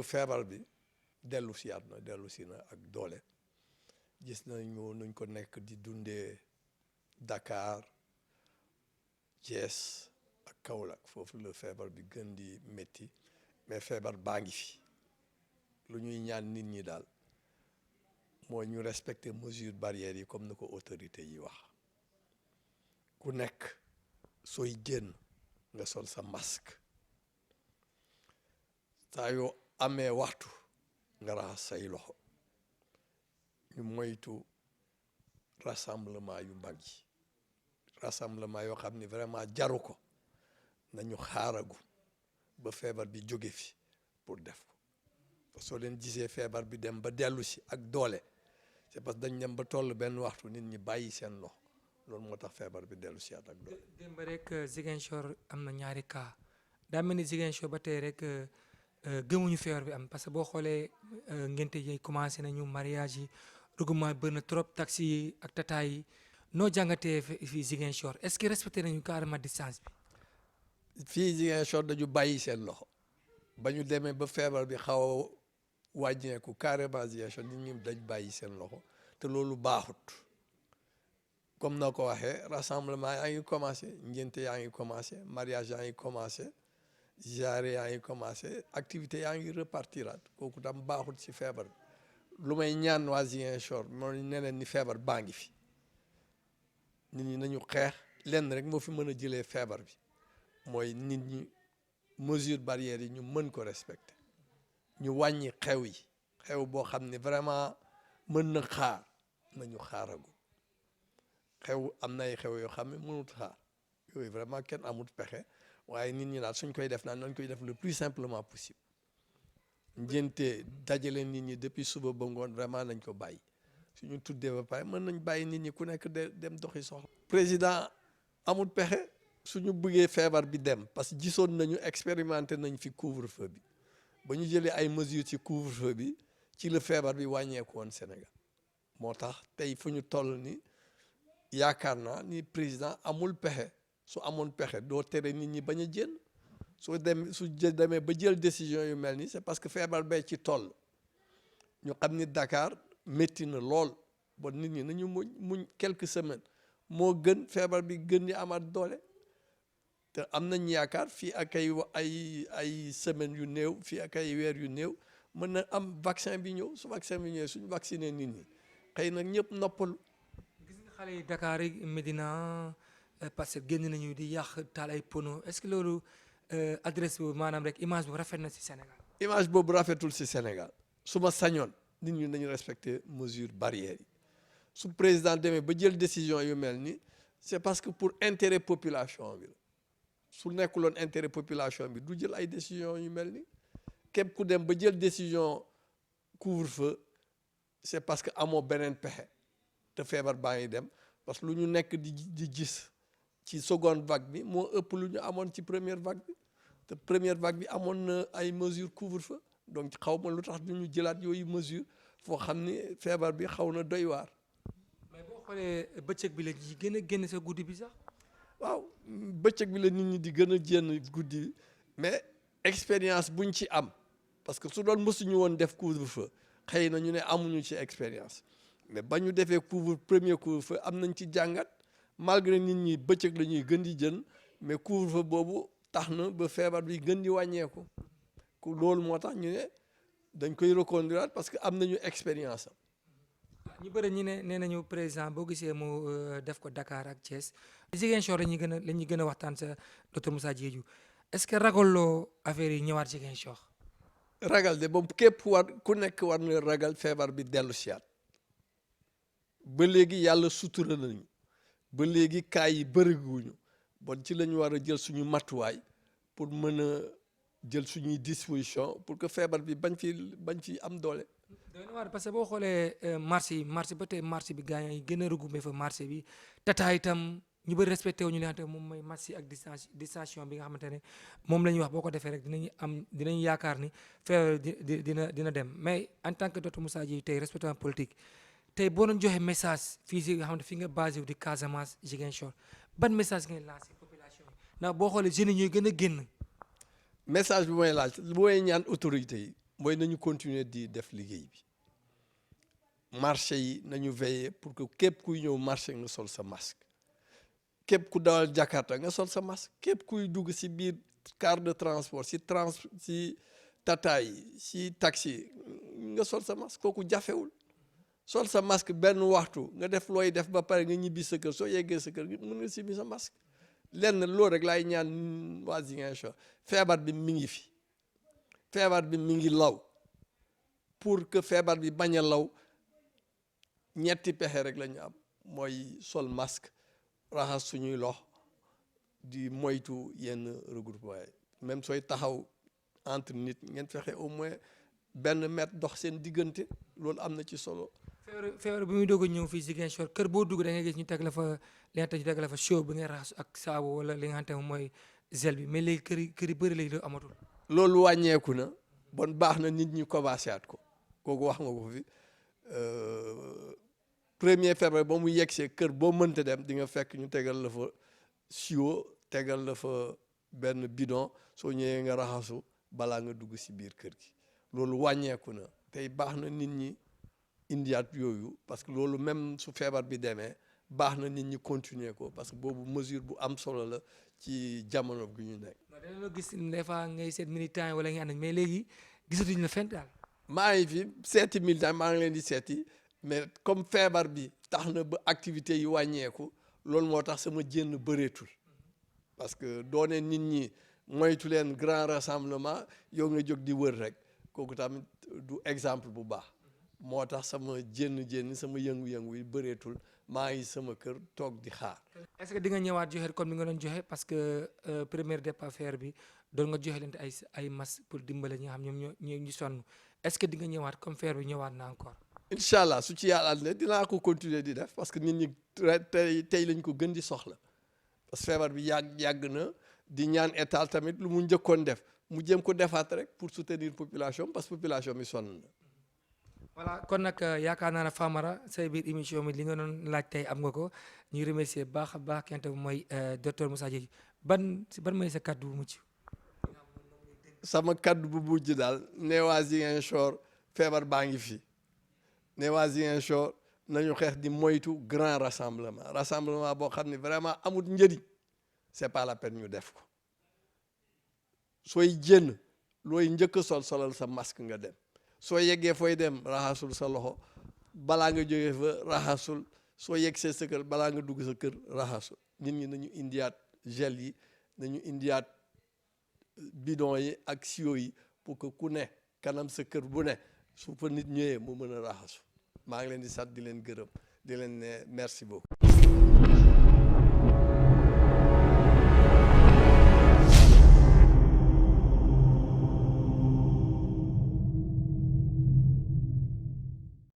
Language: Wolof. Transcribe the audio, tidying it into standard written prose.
feebar bi dellu si na ak doole gis nañu nuñ ko nekk di dundee Dakar Thiès ak Kaolack foofu la feebar bi gën di métti mais feebar baa ngi fi lu ñuy ñaan nit ñi daal mooy ñu respecter mesures barrières yi comme ni ko autorité yi wax ku nekk sooy génn nga sol sa masque saa yoo amee waxtu nga raxas say loxo ñu moytu rassemblement yu mag yi rassemblement yoo xam ni vraiment jaru ko nañu xaaragu ba feebar bi jóge fi pour def ko soo leen gisee feebar bi dem ba dellu si ak doole c'est parce que dañ dem ba toll benn waxtu nit ñi bàyyi seen loxo loolu moo tax feebar bi dellu si at ak doole. démb rek Ziguinchor am na ñaari cas daa mel ni Ziguinchor ba tey rek gëmuñu feebar bi am parce que boo xoolee ngénte yi commencé nañu mariage yi regroupement bëri na trop taxi yi ak tata yi noo jàngatee fii Ziguinchor est-ce que respecté nañu carrément distance bi. fii Ziguinchor dañu bàyyi seen loxo ba ñu demee ba feebar bi xaw a wàññeeku carrément Ziguinchor nit ñi dañ bàyyi seen loxo te loolu baaxut comme na ko waxee rassemblement yaa ngi commencé ngénte yaa ngi commencé mariage yaa ngi commencé ziyaare yaa ngi commencé activité yaa ngi repartiraat kooku tam baaxut ci feebar bi lu may ñaan waa Ziguinchor mooy neneen ni feebar baa ngi fi nit ñi nañu xeex lenn rek moo fi mën a jëlee feebar bi mooy nit ñi mesure barrières yi ñu mën ko respecter ñu wàññi xew boo xam ne vraiment mën na xaar nañu xaaragu xew am na ay xew yoo xam ne mënut xaar yooyu vraiment kenn amut pexe waaye nit ñi daal suñ koy def nañ koy def le plus simplement possible ngénte dajale nit ñi depuis suba ba ngoon vraiment nañ ko bàyyi suñu tuddee ba pare mën nañ bàyyi nit ñi ku nekk dem doxi soxla. président amut pexe suñu bëggee feebar bi dem parce que gisoon nañu expérimenté nañ fi couvre-feu bi ba ñu jëlee ay mesures ci couvre-feu bi ci la feebar bi wàññeeku woon Sénégal moo tax tey fu ñu toll ni yaakaar naa ni président amul pexe su amoon pexe doo tere nit ñi bañ a génn su demee ba jël décision yu mel ni c'est parce que feebar bay ci toll ñu xam ni Dakar métti na lool bon nit ñi nañu muñ quelques semaines moo gën feebar bi gën di amaat doole te am nañ yaakaar fii ak ay semaines yu néew fii ak ay weer yu néew mën na am vaccin bi ñëw su vaccin bi ñëwee suñu vacciner nit ñi xëy na ñëpp noppalu. gis nga xale yi Dakar yi Médina parce que génn nañu di yàq taal ay pono est-ce que loolu adresse boobu maanaam rek image bu rafet na ci Sénégal. image boobu rafetul ci Sénégal su ma sañoon nit ñi nañu respecter mesures barrières yi su président demee ba jël décision yu mel ni c'est parce que pour intérêt population bi la su nekkuloon intérêt population bi du jël ay décisions yu mel ni képp ku dem ba jël décision couvre-feu c'est parce que amoo beneen pexe te feebar baa ngi dem parce que lu ñu nekk di gis ci seconde vague bi moo ëpp lu ñu amoon ci première vague bi te première vague bi amoon na ay mesures couvre-feu donc xaw ma lu tax du ñu jëlaat yooyu mesure foo xam ni feebar bi xaw na doy waar. mais boo xoolee bëccëg bi la ñuy gën a génn sa guddi bi sax. waaw bëccëg bi la nit ñi di gën a génn guddi bi mais expérience buñ ci am parce que su doon mësuñu woon def couvre-feu xëy na ñu ne amuñu ci expérience mais ba ñu defee premier couvre-feu am nañ ci jàngat malgré nit ñi bëccëg la ñuy gën di jën mais couvre-feu boobu tax na ba feebar bi gën di wàññeeku loolu moo tax ñu ne dañ koy reconduire parce que am nañu expérience am. ñu bëri ñu ne nee nañu président boo gisee mu def ko Dakar ak Thiès. Ziguinchor la ñuy gën a waxtaan sa docteur Moussa Diédhiou est-ce que ragaloo affaire yi ñëwaat Ziguinchor. ragal de boobu képp ku nekk war na ragal feebar bi dellu siyaat ba léegi yàlla sutura nañu ba léegi cas yi bëriwuñu bon ci la ñu war a jël suñu matuwaay pour mën a jël suñuy disposition pour que feebar bi bañ fi am doole. doy na waar parce que boo xoolee marché ba tey marché bi gaañ yi gën a regroupé fa marché bi tata itam ñu bëri respecté wu ñu li nga xamante ne moom mooy masque ak distanciation bi nga xamante ne moom la ñuy wax boo ko defee rek dinañ yaakaar ni feebar dina dem mais en tant que docteur Moussa Diédhiou tey respectant politique tey boo doon joxe message fii si nga xamante fi nga basé wu di Casamance Ziguinchor ban message ngay lancé population yi ndax boo xoolee jeunes yi ñooy gën a génn. message bi mooy laaj bu may ñaan autorités yi mooy nañu continuer di def liggéey bi marché yi nañu veiller pour que képp kuy ñëw marché nga sol sa masque képp ku dawal Jakarta nga sol sa masque képp kuy dugg ci biir car de transport ci tata yi ci taxi nga sol sa masque kooku jafewul sol sa masque benn waxtu nga def looy def ba pare nga ñibbi sa kër soo yeggee sa kër mën nga simmi sa masque lenn loolu rek laay ñaan waa Ziguinchor feebar bi mi ngi fi feebar bi mi ngi law pour que feebar bi bañ a law ñetti pexe rek la ñu am mooy sol masque raxas suñuy lox di moytu yenn regroupement yi même sooy taxaw entre nit ngeen fexe au moins benn mètre dox seen diggante loolu am na ci solo. feebar bi muy doog a ñëw fii Ziguinchor kër boo dugg da ngay gis ñu teg la fa li nga ñu teg la fa show bi ngay raxas ak saabu wala li nga xamante ne mooy gel bi mais léegi kër yi bëri léegi amatul. loolu wàññeeku na bon baax na nit ñi commencé at ko kooku wax nga ko fi premier feebar ba mu yegsee kër boo mënta dem di nga fekk ñu tegal la fa siwo tegal la fa benn bidon soo ñëwee nga raxasu balaa nga dugg ci biir kër gi loolu wàññeeku na tey baax na nit ñi indiaat yooyu parce que loolu même su feebar bi demee baax na nit ñi continuer ko parce que boobu mesure bu am solo la ci jamono gi ñu nekk. dana gis des fois ngay seet militant wala nga ànd mais léegi gisatuñ la fenn daal. maa ngi fi seeti militant maa ngi leen di seeti mais comme feebar bi tax na ba activités yi wàññeeku loolu moo tax sama jénn bëreetul parce que doone nit ñi moytu leen grand rassemblement yow nga jóg di wër rek kooku tamit du exemple bu baax moo tax sama jénn sama yëngu-yëngu yi bëreetul maa ngi sama kër toog di xaar. est-ce que di nga ñëwaat joxe comme ni nga doon joxe parce que première départ faire bi doon nga joxe leen ay masques pour dimbale ñi nga xam ñoom ñoo ñu sonn est-ce que di nga ñëwaat comme faire bi ñëwaat na encore. incha allah su ci yàlla ne dinaa ko continuer di def parce que nit ñi tey lañ ko gën di soxla parce que feebar bi yàgg na di ñaan état tamit lu mu njëkkoon def mu jëm ko defaat rek pour soutenir population parce que population bi sonn na. voilà kon nag yaakaar naa ne Famara say biir émission bi li nga doon laaj tey am nga ko ñuy remercier baax a baax kente mooy docteur Moussa Dieye ban mooy sa kaddu bu mujj. sama kaddu bu mujj daal ne waa Ziguinchor feebar baa ngi fi ne waa Ziguinchor nañu xeex di moytu grand rassemblement boo xam ne vraiment amul njëriñ c'est pas la peine ñu def ko sooy génn looy njëkk a solal sa masque nga dem soo yeggee fooy dem raxasul sa loxo balaa nga jógee fa raxasul soo yeggsee sa kër balaa nga dugg sa kër raxasul nit ñi nañu indiaat gel yi nañu indiaat bidon yi ak siyo yi pour que ku ne kanam sa kër bu ne su fa nit ñëwee mu mën a raxasu maa ngi leen di sant di leen gërëm di leen ne merci beaucoup